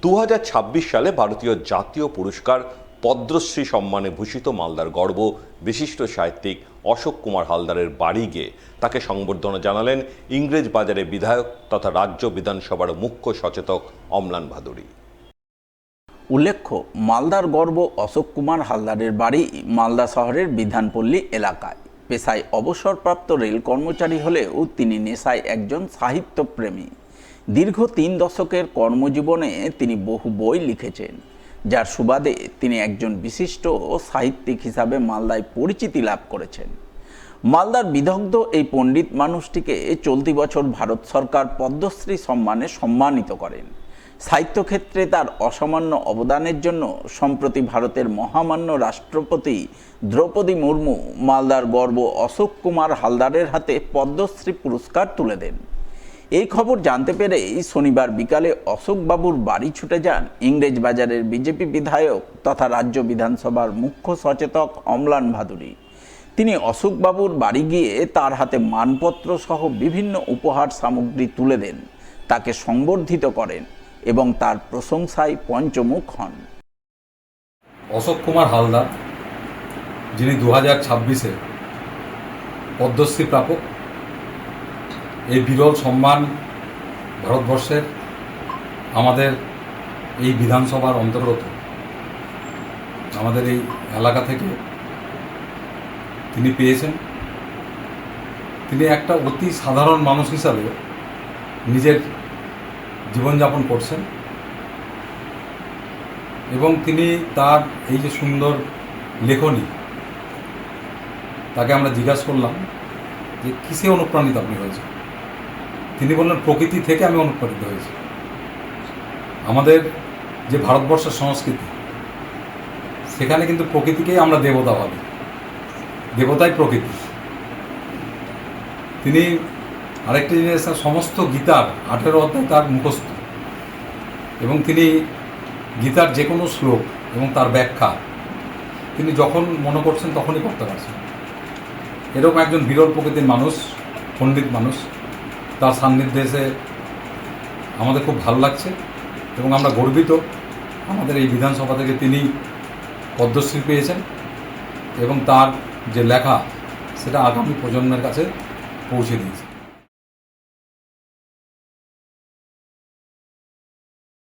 2026 সালে ভারতীয় জাতীয় পুরস্কার পদ্মশ্রী সম্মানে ভূষিত মালদার গর্ব বিশিষ্ট সাহিত্যিক অশোক কুমার হালদারের বাড়ি গিয়ে তাকে সংবর্ধনা জানালেন ইংরেজবাজারের বিধায়ক তথা রাজ্য বিধানসভার মুখ্য সচেতক অম্লান ভাদুড়ী। উল্লেখ্য, মালদার গর্ব অশোক কুমার হালদারের বাড়ি মালদা শহরের বিধানপল্লী এলাকায়। পেশায় অবসরপ্রাপ্ত রেল কর্মচারী হলেও তিনি নেশায় একজন সাহিত্যপ্রেমী। দীর্ঘ 3 দশকের কর্মজীবনে তিনি বহু বই লিখেছেন, যার সুবাদে তিনি একজন বিশিষ্ট সাহিত্যিক হিসাবে মালদায় পরিচিতি লাভ করেছেন। মালদার বিদগ্ধ এই পণ্ডিত মানুষটিকে চলতি বছর ভারত সরকার পদ্মশ্রী সম্মানে সম্মানিত করেন। সাহিত্যক্ষেত্রে তার অসামান্য অবদানের জন্য সম্প্রতি ভারতের মহামান্য রাষ্ট্রপতি দ্রৌপদী মুর্মু মালদার গর্ব অশোক কুমার হালদারের হাতে পদ্মশ্রী পুরস্কার তুলে দেন। এই খবর জানতে পেরেই শনিবার বিকালে অশোকবাবুর বাড়ি ছুটে যান ইংরেজবাজারের বিজেপি বিধায়ক তথা রাজ্য বিধানসভার মুখ্য সচেতক অম্লান ভাদুড়ী। তিনি অশোকবাবুর বাড়ি গিয়ে তার হাতে মানপত্র সহ বিভিন্ন উপহার সামগ্রী তুলে দেন, তাকে সংবর্ধিত করেন এবং তার প্রশংসায় পঞ্চমুখ হন। অশোক কুমার হালদার, যিনি 2026-এ পদ্মশ্রী প্রাপক, এই বিরল সম্মান ভারতবর্ষের আমাদের এই বিধানসভার অন্তর্গত আমাদের এই এলাকা থেকে তিনি পেয়েছেন। তিনি একটা অতি সাধারণ মানুষ হিসাবে নিজের জীবনযাপন করছেন এবং তিনি তার এই যে সুন্দর লেখনী, তাকে আমরা জিজ্ঞাসা করলাম যে কিসে অনুপ্রাণিত আপনি হয়েছে। তিনি বললেন, প্রকৃতি থেকে আমি অনুপ্রাণিত হয়েছি। আমাদের যে ভারতবর্ষের সংস্কৃতি, সেখানে কিন্তু প্রকৃতিকেই আমরা দেবতা ভাবি, দেবতাই প্রকৃতি। তিনি আরেকটি জিনিস, সমস্ত গীতার 18 অধ্যায় তার মুখস্থ এবং তিনি গীতার যে কোনো শ্লোক এবং তার ব্যাখ্যা তিনি যখন মনে করছেন তখনই করতে পারছেন। এরকম একজন বিরল প্রকৃতির মানুষ, পণ্ডিত মানুষ, তার সান্নিধ্যে এসে আমাদের খুব ভালো লাগছে এবং আমরা গর্বিত আমাদের এই বিধানসভা থেকে তিনি পদ্মশ্রী পেয়েছেন এবং তার যে লেখা সেটা আগামী প্রজন্মের কাছে পৌঁছে দিয়েছে।